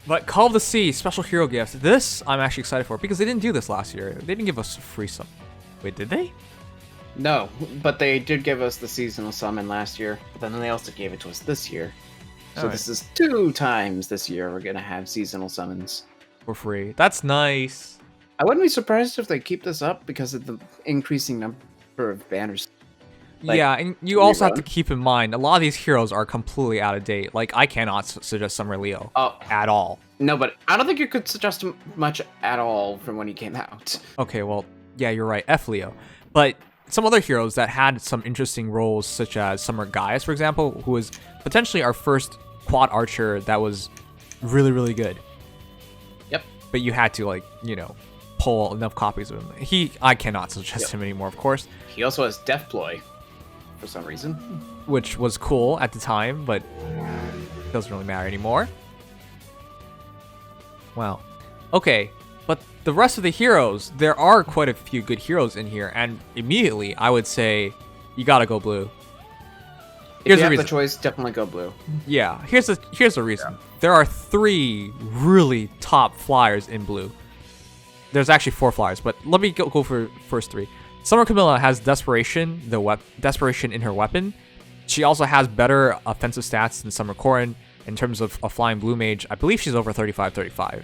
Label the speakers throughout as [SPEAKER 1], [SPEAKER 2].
[SPEAKER 1] But Call of the Sea special hero gifts. This I'm actually excited for because they didn't do this last year. They didn't give us free some. Wait, did they?
[SPEAKER 2] No, but they did give us the seasonal summon last year. But then they also gave it to us this year. So
[SPEAKER 1] Alright.
[SPEAKER 2] this is 2 times this year we're gonna have seasonal summons.
[SPEAKER 1] For free. That's nice.
[SPEAKER 2] I wouldn't be surprised if they keep this up because of the increasing number of banners. Like,
[SPEAKER 1] yeah, and you also have to
[SPEAKER 2] rerun.
[SPEAKER 1] keep in mind a lot of these heroes are completely out of date. Like I cannot suggest Summer Leo
[SPEAKER 2] Oh,
[SPEAKER 1] at all.
[SPEAKER 2] no, but I don't think you could suggest much at all from when he came out.
[SPEAKER 1] Okay, well, yeah, you're right, F Leo. But some other heroes that had some interesting roles, such as Summer Gaius, for example, who was potentially our first quad archer that was really, really good.
[SPEAKER 2] Yep.
[SPEAKER 1] But you had to, like, you know, pull enough copies of him. I cannot suggest him anymore, of course,
[SPEAKER 2] He also has Deathploy for some reason.
[SPEAKER 1] which was cool at the time, but doesn't really matter anymore. Wow. Okay, but the rest of the heroes, there are quite a few good heroes in here, and immediately I would say you gotta go blue.
[SPEAKER 2] If
[SPEAKER 1] Here's
[SPEAKER 2] you
[SPEAKER 1] the
[SPEAKER 2] have
[SPEAKER 1] reason.
[SPEAKER 2] the choice, definitely go blue.
[SPEAKER 1] Yeah, here's the reason. There are 3 really top flyers in blue. There's actually 4 flyers, but let me go for first 3. Summer Camilla has Desperation, Desperation in her weapon. She also has better offensive stats than Summer Corrin in terms of a flying blue mage. I believe she's over 35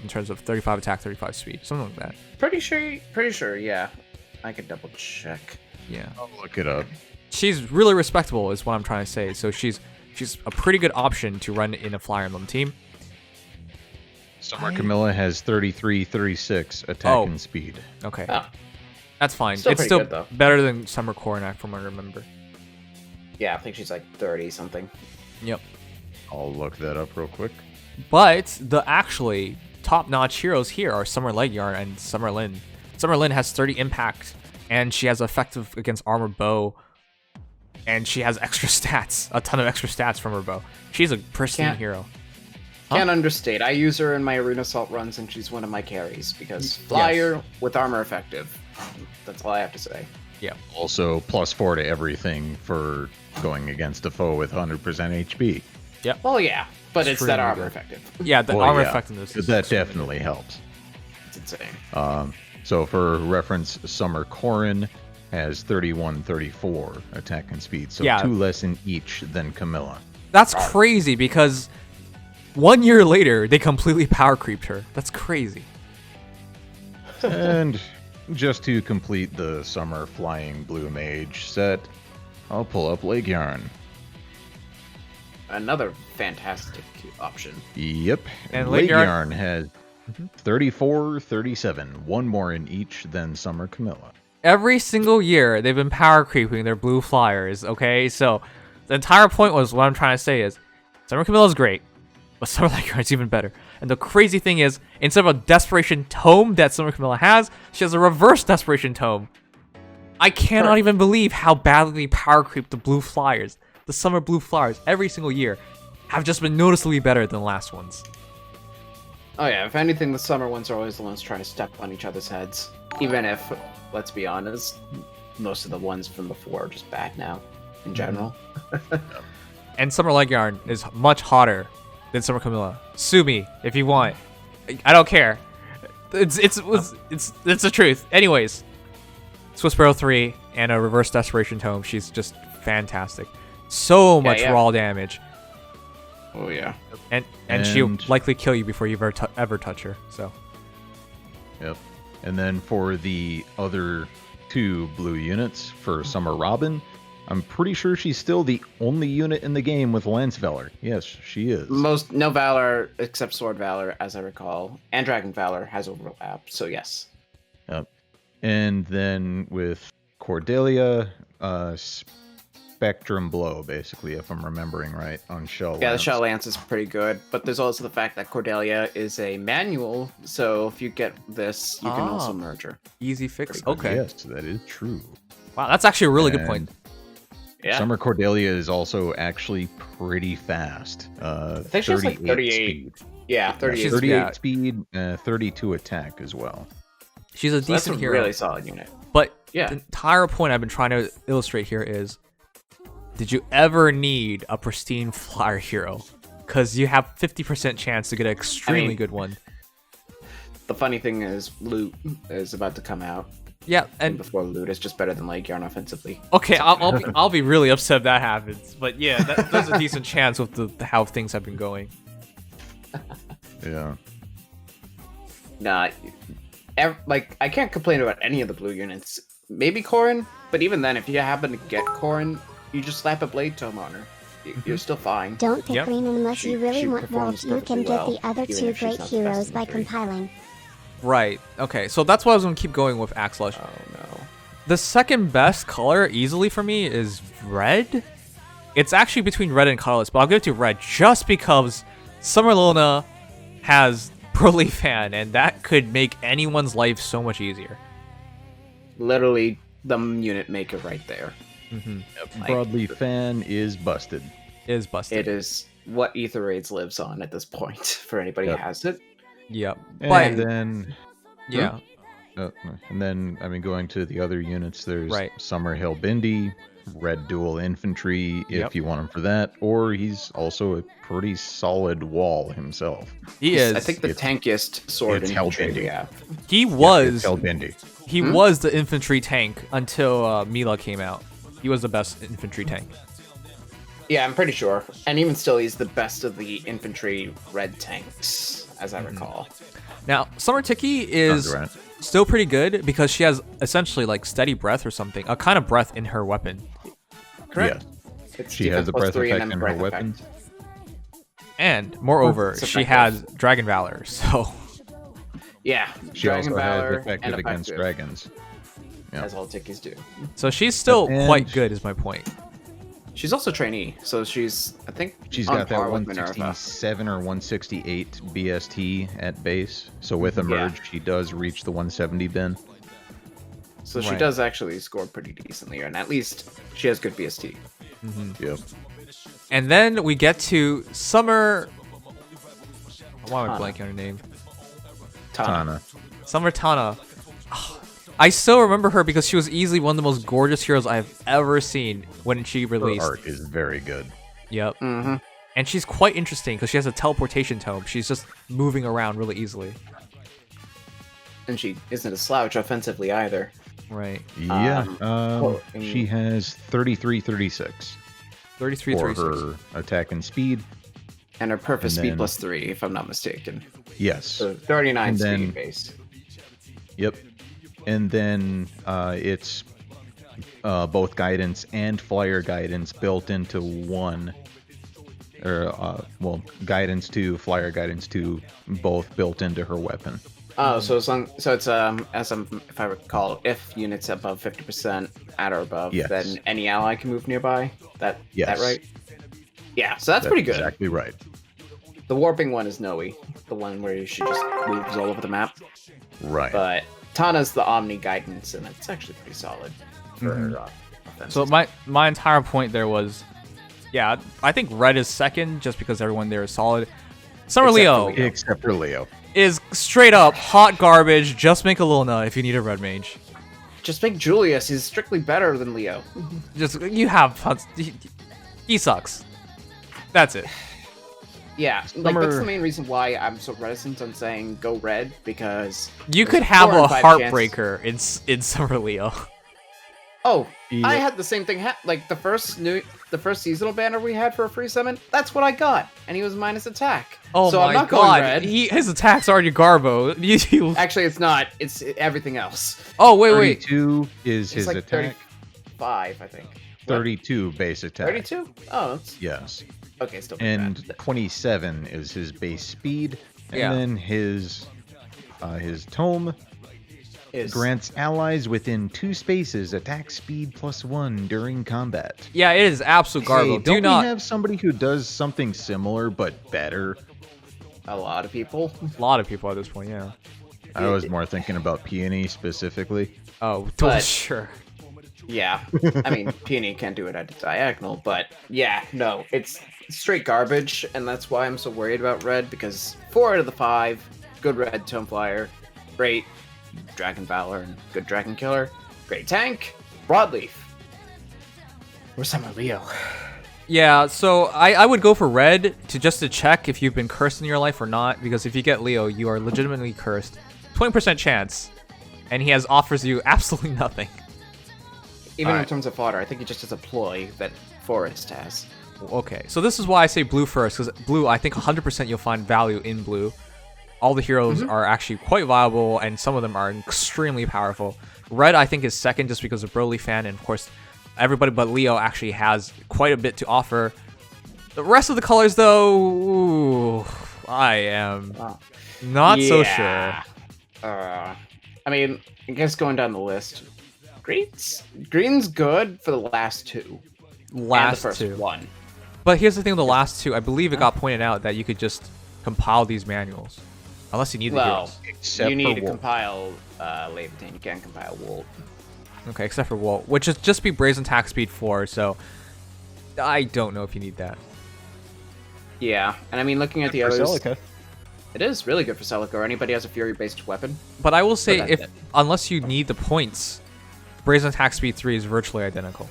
[SPEAKER 1] in terms of 35 attack, 35 speed, something like that.
[SPEAKER 2] Pretty sure, yeah. I could double check.
[SPEAKER 1] Yeah.
[SPEAKER 3] I'll look it up.
[SPEAKER 1] She's really respectable is what I'm trying to say. So she's a pretty good option to run in a Fire Emblem team.
[SPEAKER 3] Summer Camilla has 33, 36 attack and speed.
[SPEAKER 1] Okay.
[SPEAKER 2] Oh,
[SPEAKER 1] That's fine.
[SPEAKER 2] Still
[SPEAKER 1] It's
[SPEAKER 2] pretty
[SPEAKER 1] still
[SPEAKER 2] good, though.
[SPEAKER 1] better than Summer Corrin, from what I remember.
[SPEAKER 2] yeah, I think she's like 30 something.
[SPEAKER 1] Yep.
[SPEAKER 3] I'll look that up real quick.
[SPEAKER 1] But the actually top-notch heroes here are Summer Legyarn and Summer Lin. Summer Lin has 30 impact, and she has effective against armor bow, and she has extra stats, a ton of extra stats from her bow. She's a pristine
[SPEAKER 2] Can't-
[SPEAKER 1] hero.
[SPEAKER 2] Can't understate. I use her in my Arena Assault runs, and she's one of my carries because flyer with armor effective. That's all I have to say.
[SPEAKER 1] Yeah.
[SPEAKER 3] Also, +4 to everything for going against a foe with 100% HP.
[SPEAKER 2] Well, yeah, but it's that
[SPEAKER 1] Extremely
[SPEAKER 2] armor
[SPEAKER 1] good.
[SPEAKER 2] effective.
[SPEAKER 1] Yeah, the
[SPEAKER 3] Well,
[SPEAKER 1] armor
[SPEAKER 3] yeah,
[SPEAKER 1] effectiveness is
[SPEAKER 3] that definitely helps.
[SPEAKER 2] It's insane.
[SPEAKER 3] So for reference, Summer Corrin has 31, 34 attack and speed. So
[SPEAKER 1] Yeah.
[SPEAKER 3] 2 less in each than Camilla.
[SPEAKER 1] That's crazy because 1 year later they completely power creeped her. That's crazy.
[SPEAKER 3] And just to complete the Summer Flying Blue Mage set, I'll pull up Legyarn.
[SPEAKER 2] Another fantastic option.
[SPEAKER 3] Yep.
[SPEAKER 1] And
[SPEAKER 3] Legyarn has 34, 37. 1 more in each than Summer Camilla.
[SPEAKER 1] Every single year they've been power creeping their blue flyers, okay? So the entire point was what I'm trying to say is Summer Camilla's great, but Summer Legyarn's even better. And the crazy thing is, instead of a Desperation Tome that Summer Camilla has, she has a reverse Desperation Tome. I cannot even believe how badly they power creep the blue flyers. The Summer Blue Flyers every single year have just been noticeably better than the last ones.
[SPEAKER 2] Oh yeah, if anything, the summer ones are always the ones trying to step on each other's heads. Even if, let's be honest, most of the ones from before are just bad now, in general.
[SPEAKER 1] And Summer Legyarn is much hotter than Summer Camilla. Sue me if you want. I don't care. It's the truth. Anyways, Swiss Barrow 3 and a reverse Desperation Tome. She's just fantastic. So much
[SPEAKER 2] yeah.
[SPEAKER 1] raw damage,
[SPEAKER 2] Oh yeah.
[SPEAKER 1] and she'll
[SPEAKER 3] And-
[SPEAKER 1] likely kill you before you ever touch her. So
[SPEAKER 3] Yep. And then for the other 2 blue units for Summer Robin, I'm pretty sure she's still the only unit in the game with Lance Valor. Yes, she is.
[SPEAKER 2] No Valor except Sword Valor, as I recall, and Dragon Valor has overlap. So yes.
[SPEAKER 3] Yep. And then with Cordelia, Spectrum Blow, basically, if I'm remembering right, on Shell
[SPEAKER 2] Yeah, the
[SPEAKER 3] Lance.
[SPEAKER 2] Shell Lance is pretty good, but there's also the fact that Cordelia is a manual, so if you get this, you can also merge her.
[SPEAKER 1] easy fix.
[SPEAKER 2] Pretty
[SPEAKER 1] Okay.
[SPEAKER 3] Yes, that is true.
[SPEAKER 1] Wow, that's actually a really good point.
[SPEAKER 2] Yeah.
[SPEAKER 3] Summer Cordelia is also actually pretty fast.
[SPEAKER 2] I think she has like 38.
[SPEAKER 3] speed.
[SPEAKER 2] Yeah, 38.
[SPEAKER 1] She's-
[SPEAKER 3] 38
[SPEAKER 1] yeah.
[SPEAKER 3] speed, 32 attack as well.
[SPEAKER 1] She's a
[SPEAKER 2] So that's a
[SPEAKER 1] decent hero.
[SPEAKER 2] really solid unit.
[SPEAKER 1] But
[SPEAKER 2] Yeah.
[SPEAKER 1] the entire point I've been trying to illustrate here is, did you ever need a pristine flyer hero? because you have 50% chance to get an extremely good one.
[SPEAKER 2] The funny thing is, loot is about to come out.
[SPEAKER 1] Yeah,
[SPEAKER 2] And
[SPEAKER 1] and
[SPEAKER 2] before loot is just better than leg yarn offensively.
[SPEAKER 1] okay, I'll be really upset if that happens. But yeah, there's a decent chance with how things have been going.
[SPEAKER 3] Yeah.
[SPEAKER 2] Nah, I can't complain about any of the blue units. Maybe Corrin, but even then, if you happen to get Corrin, you just slap a blade tome on her. You're still fine.
[SPEAKER 4] Don't pick
[SPEAKER 1] Yep.
[SPEAKER 4] green unless
[SPEAKER 2] She-
[SPEAKER 4] you really
[SPEAKER 2] she
[SPEAKER 4] want
[SPEAKER 2] performs
[SPEAKER 4] gold. You can
[SPEAKER 2] perfectly
[SPEAKER 4] get
[SPEAKER 2] well,
[SPEAKER 4] the other
[SPEAKER 2] even
[SPEAKER 4] two
[SPEAKER 2] if she's
[SPEAKER 4] great
[SPEAKER 2] not the best
[SPEAKER 4] heroes
[SPEAKER 2] in
[SPEAKER 4] by
[SPEAKER 2] the three.
[SPEAKER 4] compiling.
[SPEAKER 1] Right. Okay. So that's why I was gonna keep going with Axlush.
[SPEAKER 2] Oh no.
[SPEAKER 1] The second best color easily for me is red. It's actually between red and colorless, but I'll give it to red just because Summer Luna has Broly Fan, and that could make anyone's life so much easier.
[SPEAKER 2] Literally the unit maker right there. Like,
[SPEAKER 3] Broadleaf Fan is busted.
[SPEAKER 1] Is busted.
[SPEAKER 2] It is what Ether Raids lives on at this point, for anybody
[SPEAKER 3] Yep.
[SPEAKER 2] who has it.
[SPEAKER 1] Yep.
[SPEAKER 3] And
[SPEAKER 1] But
[SPEAKER 3] then,
[SPEAKER 1] yeah.
[SPEAKER 3] I mean, going to the other units, there's
[SPEAKER 1] Right.
[SPEAKER 3] Summer Hellbindi, Red Dual Infantry, if
[SPEAKER 1] Yep.
[SPEAKER 3] you want him for that, or he's also a pretty solid wall himself.
[SPEAKER 1] He is.
[SPEAKER 2] I think the tankiest sword
[SPEAKER 3] it's
[SPEAKER 2] in infantry
[SPEAKER 3] Hellbindi.
[SPEAKER 2] we have.
[SPEAKER 1] he was.
[SPEAKER 3] Hellbindi.
[SPEAKER 1] He was the infantry tank until Mila came out. He was the best infantry tank.
[SPEAKER 2] Yeah, I'm pretty sure. And even still, he's the best of the infantry red tanks, as I recall.
[SPEAKER 1] Now, Summer Tiki is
[SPEAKER 3] Sounds right.
[SPEAKER 1] still pretty good because she has essentially like steady breath or something, a kind of breath in her weapon.
[SPEAKER 2] Correct.
[SPEAKER 3] Yeah.
[SPEAKER 2] It's
[SPEAKER 3] She has
[SPEAKER 2] defense
[SPEAKER 3] a
[SPEAKER 2] plus
[SPEAKER 3] breath
[SPEAKER 2] 3 and
[SPEAKER 3] effect
[SPEAKER 2] then
[SPEAKER 3] in her
[SPEAKER 2] breath
[SPEAKER 3] weapon.
[SPEAKER 2] effect.
[SPEAKER 1] And moreover,
[SPEAKER 2] It's
[SPEAKER 1] she
[SPEAKER 2] effective.
[SPEAKER 1] has Dragon Valor, so
[SPEAKER 2] Yeah,
[SPEAKER 3] She
[SPEAKER 2] Dragon
[SPEAKER 3] also
[SPEAKER 2] Valor
[SPEAKER 3] has effective
[SPEAKER 2] and
[SPEAKER 3] against
[SPEAKER 2] effective,
[SPEAKER 3] dragons. Yeah.
[SPEAKER 2] as all Tikis do.
[SPEAKER 1] she's still
[SPEAKER 3] And-
[SPEAKER 1] quite good, is my point.
[SPEAKER 2] She's also trainee, so she's, I think,
[SPEAKER 3] She's
[SPEAKER 2] on
[SPEAKER 3] got that
[SPEAKER 2] par with Minerva.
[SPEAKER 3] 167 or 168 BST at base. So with Emerge, she does reach the 170 bin.
[SPEAKER 2] So she
[SPEAKER 1] Right.
[SPEAKER 2] does actually score pretty decently, and at least she has good BST.
[SPEAKER 3] Yep.
[SPEAKER 1] And then we get to Summer. Why am I
[SPEAKER 2] Tana.
[SPEAKER 1] blanking on her name?
[SPEAKER 3] Tana.
[SPEAKER 1] Summer Tana. I still remember her because she was easily one of the most gorgeous heroes I've ever seen when she
[SPEAKER 3] Her
[SPEAKER 1] released.
[SPEAKER 3] art is very good.
[SPEAKER 1] Yep.
[SPEAKER 2] Mm-hmm.
[SPEAKER 1] And she's quite interesting because she has a teleportation tome. She's just moving around really easily.
[SPEAKER 2] And she isn't a slouch offensively either.
[SPEAKER 1] Right.
[SPEAKER 3] Yeah.
[SPEAKER 2] well,
[SPEAKER 3] She has 33-36
[SPEAKER 1] 33,
[SPEAKER 3] for
[SPEAKER 1] 36.
[SPEAKER 3] her attack and speed.
[SPEAKER 2] And her purpose
[SPEAKER 3] And
[SPEAKER 2] speed
[SPEAKER 3] then-
[SPEAKER 2] plus 3, if I'm not mistaken.
[SPEAKER 3] Yes.
[SPEAKER 2] So 39
[SPEAKER 3] And then-
[SPEAKER 2] speed base.
[SPEAKER 3] Yep. And then it's both guidance and flyer guidance built into one. Or, guidance 2, flyer guidance 2, both built into her weapon.
[SPEAKER 2] Oh, so it's if I recall, if units above 50% at or above,
[SPEAKER 3] Yes.
[SPEAKER 2] then any ally can move nearby. That
[SPEAKER 3] Yes.
[SPEAKER 2] right? Yeah, so that's pretty good.
[SPEAKER 3] Exactly right.
[SPEAKER 2] The warping one is Noe, the one where she just moves all over the map.
[SPEAKER 3] Right.
[SPEAKER 2] But Tana's the Omni guidance, and it's actually pretty solid for offense.
[SPEAKER 1] So my entire point there was, yeah, I think red is second just because everyone there is solid. Summer
[SPEAKER 2] Except for
[SPEAKER 1] Leo
[SPEAKER 2] Leo.
[SPEAKER 3] Except for Leo.
[SPEAKER 1] is straight up hot garbage. Just make a Luna if you need a red mage.
[SPEAKER 2] Just make Julius. He's strictly better than Leo.
[SPEAKER 1] Just you have he sucks. That's it.
[SPEAKER 2] Yeah, like that's
[SPEAKER 3] Summer-
[SPEAKER 2] the main reason why I'm so reticent on saying go red, because
[SPEAKER 1] You could
[SPEAKER 2] there's
[SPEAKER 1] have
[SPEAKER 2] 4
[SPEAKER 1] a
[SPEAKER 2] and 5 chances-
[SPEAKER 1] heartbreaker in Summer Leo.
[SPEAKER 2] Oh,
[SPEAKER 3] Yeah.
[SPEAKER 2] I had the same thing. Like the first seasonal banner we had for a free summon. That's what I got, and he was minus attack.
[SPEAKER 1] Oh
[SPEAKER 2] so
[SPEAKER 1] my
[SPEAKER 2] I'm not going
[SPEAKER 1] god,
[SPEAKER 2] red.
[SPEAKER 1] his attack's already Garbo.
[SPEAKER 2] Actually, it's not. It's everything else.
[SPEAKER 1] Oh wait.
[SPEAKER 3] 32 is
[SPEAKER 2] It's
[SPEAKER 3] his
[SPEAKER 2] like
[SPEAKER 3] attack.
[SPEAKER 2] 35, I think.
[SPEAKER 3] 32 base attack.
[SPEAKER 2] 32? Oh, that's
[SPEAKER 3] Yes.
[SPEAKER 2] okay. Still pretty
[SPEAKER 3] And
[SPEAKER 2] bad.
[SPEAKER 3] 27 is his base speed. And
[SPEAKER 1] Yeah.
[SPEAKER 3] then his tome
[SPEAKER 2] Is
[SPEAKER 3] grants allies within 2 spaces attack speed +1 during combat.
[SPEAKER 1] Yeah, it is absolute Garbo.
[SPEAKER 3] Hey,
[SPEAKER 1] Do
[SPEAKER 3] don't
[SPEAKER 1] not.
[SPEAKER 3] we have somebody who does something similar but better?
[SPEAKER 2] a lot of people.
[SPEAKER 1] A lot of people at this point, yeah.
[SPEAKER 3] I was more thinking about Peony specifically.
[SPEAKER 1] Oh,
[SPEAKER 2] But-
[SPEAKER 1] sure.
[SPEAKER 2] Yeah, I mean, Peony can't do it at a diagonal, but yeah, no, it's straight garbage, and that's why I'm so worried about red, because 4 out of the 5, good red Tome Flyer, great Dragon Valor, and good Dragon Killer, great tank, Broadleaf. Where's Summer Leo?
[SPEAKER 1] Yeah, so I would go for red to check if you've been cursed in your life or not, because if you get Leo, you are legitimately cursed. 20% chance, and he offers you absolutely nothing.
[SPEAKER 2] Even in terms of fodder, I think it just has a ploy that Forest has.
[SPEAKER 1] Okay, so this is why I say blue first, because blue, I think 100% you'll find value in blue. All the heroes are actually quite viable, and some of them are extremely powerful. Red, I think, is second just because of Broly fan, and of course, everybody but Leo actually has quite a bit to offer. The rest of the colors, though, ooh, I am not so sure.
[SPEAKER 2] I mean, I guess going down the list, green's good for the last two. And the first one.
[SPEAKER 1] But here's the thing with the last two. I believe it got pointed out that you could just compile these manuals. Unless you need the heroes.
[SPEAKER 2] Except you need to compile Leviathan. You can't compile Wolt.
[SPEAKER 1] Okay, except for Wolt, which is just be Brazen Attack Speed 4, so I don't know if you need that.
[SPEAKER 2] Yeah, and I mean, looking at the others,
[SPEAKER 3] Celica.
[SPEAKER 2] It is really good for Celica, or anybody has a Fury-based weapon.
[SPEAKER 1] But I will say, unless you need the points, Brazen Attack Speed 3 is virtually identical.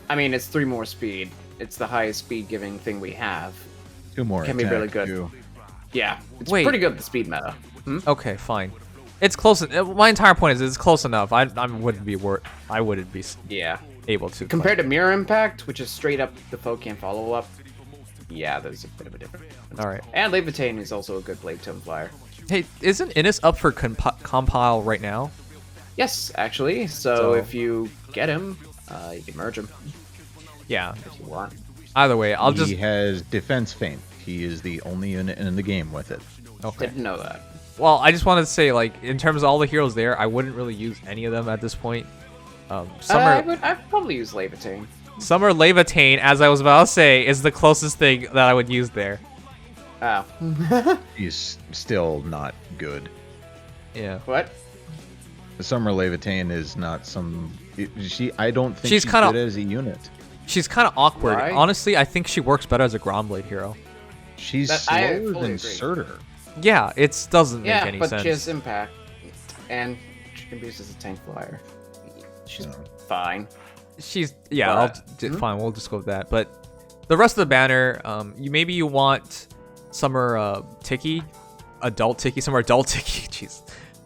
[SPEAKER 2] I mean, it's 3 more speed. It's the highest speed-giving thing we have.
[SPEAKER 3] 2 more
[SPEAKER 2] Can be really good.
[SPEAKER 3] Too.
[SPEAKER 2] Yeah, it's pretty good, the speed meta.
[SPEAKER 1] Okay, fine. It's close. My entire point is it's close enough. I wouldn't be able to.
[SPEAKER 2] Compared to Mirror Impact, which is straight up the foe can't follow up. Yeah, there's a bit of a difference.
[SPEAKER 1] All right.
[SPEAKER 2] And Leviathan is also a good Blade Tome Flyer.
[SPEAKER 1] Hey, isn't Innis up for compile right now?
[SPEAKER 2] Yes, actually. So if you get him, you can merge him.
[SPEAKER 1] Yeah.
[SPEAKER 2] If you want.
[SPEAKER 1] Either way,
[SPEAKER 3] He has Defense Feint. He is the only unit in the game with it.
[SPEAKER 1] Okay.
[SPEAKER 2] Didn't know that.
[SPEAKER 1] Well, I just wanted to say, like, in terms of all the heroes there, I wouldn't really use any of them at this point.
[SPEAKER 2] I'd probably use Leviathan.
[SPEAKER 1] Summer Leviathan, as I was about to say, is the closest thing that I would use there.
[SPEAKER 2] Oh.
[SPEAKER 3] He's still not good.
[SPEAKER 1] Yeah.
[SPEAKER 2] What?
[SPEAKER 3] The Summer Leviathan is not some... I don't think
[SPEAKER 1] she's
[SPEAKER 3] good as a unit.
[SPEAKER 1] She's kind of awkward.
[SPEAKER 2] Why?
[SPEAKER 1] Honestly, I think she works better as a Gromblade hero.
[SPEAKER 3] She's slower than Surtur.
[SPEAKER 1] Yeah, it doesn't make any sense.
[SPEAKER 2] Yeah, but she has impact, and she can be used as a tank flyer. She's fine.
[SPEAKER 1] She's fine. We'll just go with that. But the rest of the banner, you want Summer Tiki, Summer Adult Tiki. Jeez.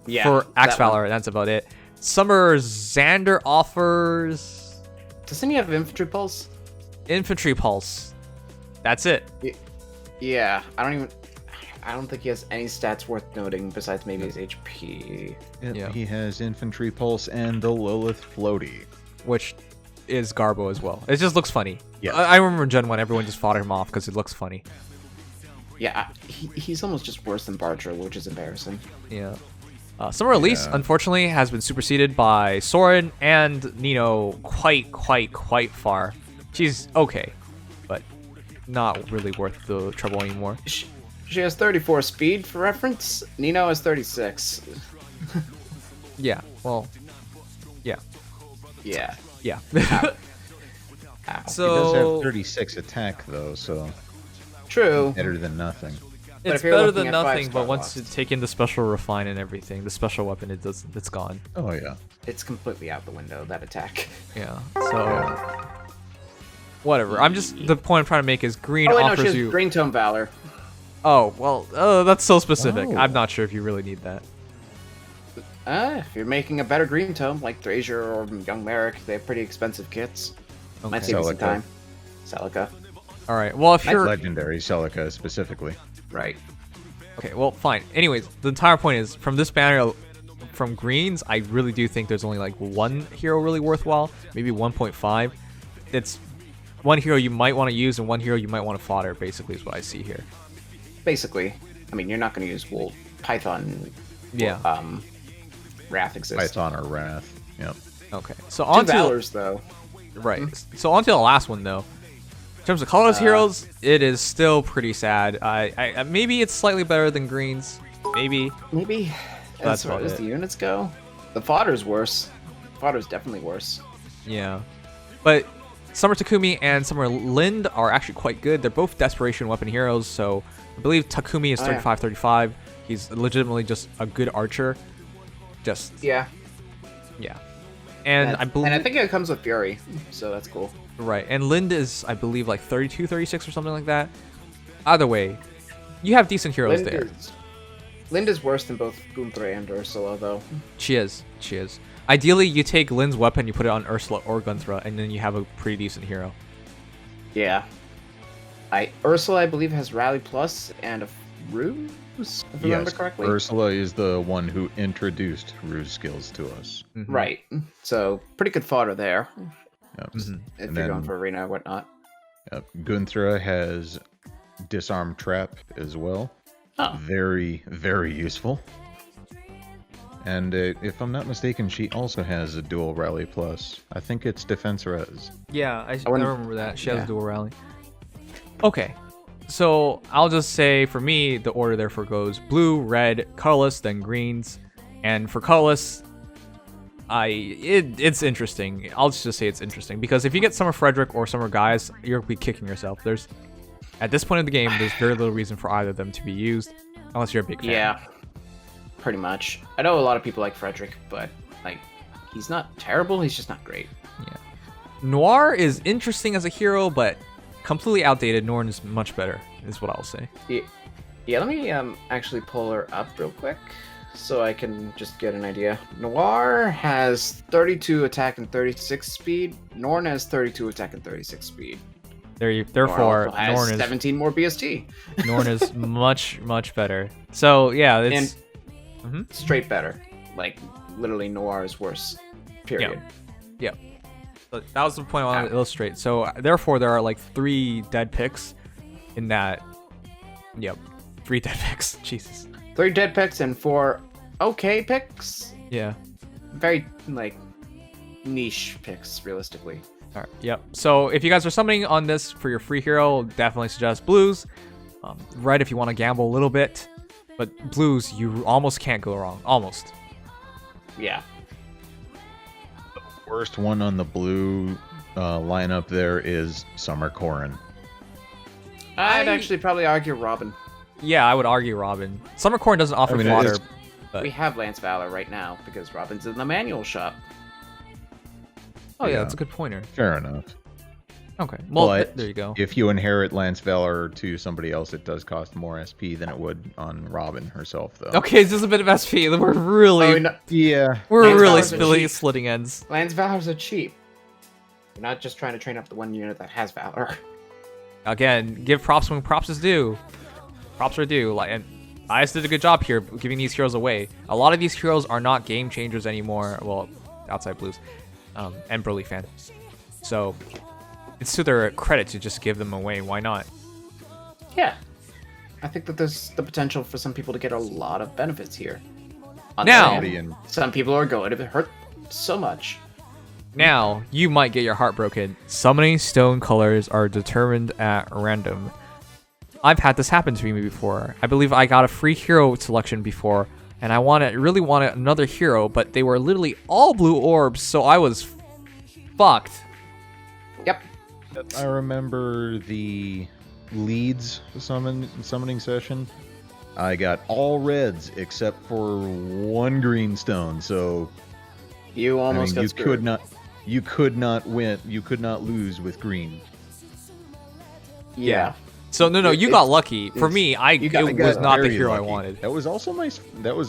[SPEAKER 2] Yeah.
[SPEAKER 1] For Axe Valor, that's about it. Summer Xander offers.
[SPEAKER 2] Doesn't he have Infantry Pulse?
[SPEAKER 1] Infantry Pulse. That's it.
[SPEAKER 2] Yeah, I don't think he has any stats worth noting besides maybe his HP.
[SPEAKER 3] Yeah. He has Infantry Pulse and the Lilith Floaty.
[SPEAKER 1] Which is Garbo as well. It just looks funny.
[SPEAKER 3] Yeah.
[SPEAKER 1] I remember Gen 1, everyone just fought him off because it looks funny.
[SPEAKER 2] Yeah, he's almost just worse than Bartra, which is embarrassing.
[SPEAKER 1] Yeah. Summer Release, unfortunately, has been superseded by Soren and Nino quite far. She's okay, but not really worth the trouble anymore.
[SPEAKER 2] She has 34 speed, for reference. Nino has 36.
[SPEAKER 1] Yeah, well, yeah.
[SPEAKER 2] Yeah.
[SPEAKER 1] Yeah.
[SPEAKER 3] So, he does have 36 attack, though, so...
[SPEAKER 2] True.
[SPEAKER 3] Better than nothing.
[SPEAKER 1] It's better than nothing, but once you take in the special refine and everything, the special weapon, it's gone.
[SPEAKER 3] Oh, yeah.
[SPEAKER 2] It's completely out the window, that attack.
[SPEAKER 1] Yeah, so... Whatever. The point I'm trying to make is green offers
[SPEAKER 2] she has
[SPEAKER 1] you...
[SPEAKER 2] Green Tome Valor.
[SPEAKER 1] Oh, well, that's so specific. I'm not sure if you really need that.
[SPEAKER 2] If you're making a better Green Tome, like Thrasier or Young Merrick, they have pretty expensive kits.
[SPEAKER 1] Okay.
[SPEAKER 2] Might save you some time. Celica.
[SPEAKER 1] Alright, well, if you're...
[SPEAKER 3] Legendary Celica, specifically.
[SPEAKER 2] Right.
[SPEAKER 1] Okay, well, fine. Anyways, the entire point is, from this banner, from greens, I really do think there's only, like, one hero really worthwhile. Maybe 1.5. It's one hero you might want to use and one hero you might want to fodder, basically, is what I see here.
[SPEAKER 2] Basically. I mean, you're not going to use Wool. Python...
[SPEAKER 1] Yeah.
[SPEAKER 2] Wrath exists.
[SPEAKER 3] Python or Wrath. Yep.
[SPEAKER 1] Okay. So on to
[SPEAKER 2] Valors, though.
[SPEAKER 1] Right. So on to the last one, though. In terms of colorless heroes, it is still pretty sad. I maybe it's slightly better than greens. Maybe.
[SPEAKER 2] As far as the units go, the fodder's worse. Fodder's definitely worse.
[SPEAKER 1] Yeah. But Summer Takumi and Summer Lind are actually quite good. They're both Desperation Weapon heroes, so I believe Takumi is 35-35. He's legitimately just a good archer.
[SPEAKER 2] Yeah.
[SPEAKER 1] And I believe,
[SPEAKER 2] and I think it comes with Fury, so that's cool.
[SPEAKER 1] right, and Lind is, I believe, like 32, 36 or something like that. Either way, you have decent heroes there.
[SPEAKER 2] Lind is worse than both Gunthra and Ursula, though.
[SPEAKER 1] She is. Ideally, you take Lind's weapon, you put it on Ursula or Gunthra, and then you have a pretty decent hero.
[SPEAKER 2] Yeah. Ursula, I believe, has Rally Plus and a Ruse, if I remember correctly.
[SPEAKER 3] Ursula is the one who introduced Ruse skills to us.
[SPEAKER 1] Mm-hmm.
[SPEAKER 2] Right. So, pretty good fodder there.
[SPEAKER 3] Yep.
[SPEAKER 1] Mm-hmm.
[SPEAKER 2] If you're going for arena or whatnot.
[SPEAKER 3] Yep. Gunthra has Disarm Trap as well.
[SPEAKER 2] Oh.
[SPEAKER 3] Very, very useful. And if I'm not mistaken, she also has a dual Rally Plus. I think it's Defense Res.
[SPEAKER 1] Yeah, I remember that. She has
[SPEAKER 2] yeah.
[SPEAKER 1] dual rally. Okay, so I'll just say for me, the order therefore goes blue, red, colorless, then greens. And for colorless, it's interesting. I'll just say it's interesting because if you get Summer Frederick or Summer Guys, you're gonna be kicking yourself. At this point in the game, there's very little reason for either of them to be used, unless you're a big fan.
[SPEAKER 2] Yeah, pretty much. I know a lot of people like Frederick, but like, he's not terrible. He's just not great.
[SPEAKER 1] Yeah. Noir is interesting as a hero, but completely outdated. Norn is much better, is what I'll say.
[SPEAKER 2] Yeah. Let me actually pull her up real quick so I can just get an idea. Noir has 32 attack and 36 speed. Norn has 32 attack and 36 speed.
[SPEAKER 1] Therefore,
[SPEAKER 2] Norn has
[SPEAKER 1] Norn is
[SPEAKER 2] 17 more BST.
[SPEAKER 1] Norn is much better. So yeah, it's
[SPEAKER 2] straight better. Like literally, Noir is worse. Period.
[SPEAKER 1] Yep. But that was the point I wanted to illustrate. So therefore, there are like 3 dead picks in that. Yep, 3 dead picks. Jesus.
[SPEAKER 2] 3 dead picks and 4 okay picks.
[SPEAKER 1] Yeah.
[SPEAKER 2] Very like niche picks, realistically.
[SPEAKER 1] All right. Yep. So if you guys are summoning on this for your free hero, definitely suggest blues. Red if you want to gamble a little bit, but blues you almost can't go wrong. Almost.
[SPEAKER 2] Yeah.
[SPEAKER 3] Worst one on the blue lineup there is Summer Corrin.
[SPEAKER 2] I'd actually probably argue Robin.
[SPEAKER 1] Yeah, I would argue Robin. Summer Corrin doesn't offer fodder. But...
[SPEAKER 2] We have Lance Valor right now because Robin's in the manual shop.
[SPEAKER 1] Oh yeah, that's a good pointer.
[SPEAKER 3] Fair enough.
[SPEAKER 1] Okay, well
[SPEAKER 3] but
[SPEAKER 1] there you go.
[SPEAKER 3] If you inherit Lance Valor to somebody else, it does cost more SP than it would on Robin herself, though.
[SPEAKER 1] Okay, it's just a bit of SP. We're really, we're
[SPEAKER 2] Lance
[SPEAKER 1] really
[SPEAKER 2] Valor's
[SPEAKER 1] splitting ends.
[SPEAKER 2] Lance Valors are cheap. You're not just trying to train up the one unit that has Valor.
[SPEAKER 1] Again, give props when props is due. Props are due. Like, and Ice did a good job here giving these heroes away. A lot of these heroes are not game changers anymore. Well, outside blues, and Burly fan. So it's to their credit to just give them away. Why not?
[SPEAKER 2] Yeah, I think that there's the potential for some people to get a lot of benefits here.
[SPEAKER 1] Now,
[SPEAKER 2] some people are going to hurt so much.
[SPEAKER 1] Now, you might get your heart broken. Summoning stone colors are determined at random. I've had this happen to me before. I believe I got a free hero selection before, and I really wanted another hero, but they were literally all blue orbs, so I was fucked.
[SPEAKER 2] Yep.
[SPEAKER 3] I remember the Leeds summoning session. I got all reds except for 1 green stone, so
[SPEAKER 2] you almost got screwed.
[SPEAKER 3] You could not win. You could not lose with green.
[SPEAKER 2] Yeah.
[SPEAKER 1] So no, you got lucky. For me, it was not the hero
[SPEAKER 3] lucky.
[SPEAKER 1] I wanted.
[SPEAKER 3] That was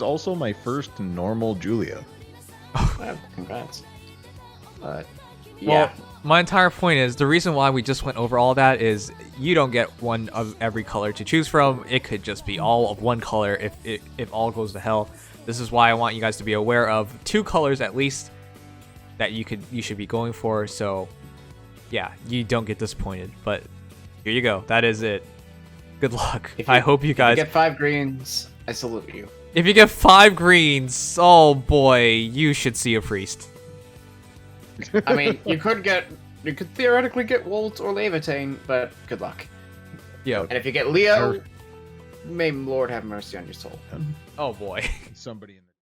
[SPEAKER 3] also my first normal Julia.
[SPEAKER 2] Congrats.
[SPEAKER 1] But yeah. Well, my entire point is the reason why we just went over all that is you don't get one of every color to choose from. It could just be all of one color if all goes to hell. This is why I want you guys to be aware of 2 colors at least that you should be going for. So yeah, you don't get disappointed. But here you go. That is it. Good luck. I hope you guys
[SPEAKER 2] get 5 greens. I salute you.
[SPEAKER 1] If you get 5 greens, oh boy, you should see a priest.
[SPEAKER 2] I mean, you could theoretically get Wolt or Levitain, but good luck.
[SPEAKER 1] Yeah.
[SPEAKER 2] And if you get Leo, may Lord have mercy on your soul.
[SPEAKER 1] Oh boy.
[SPEAKER 3] Somebody in the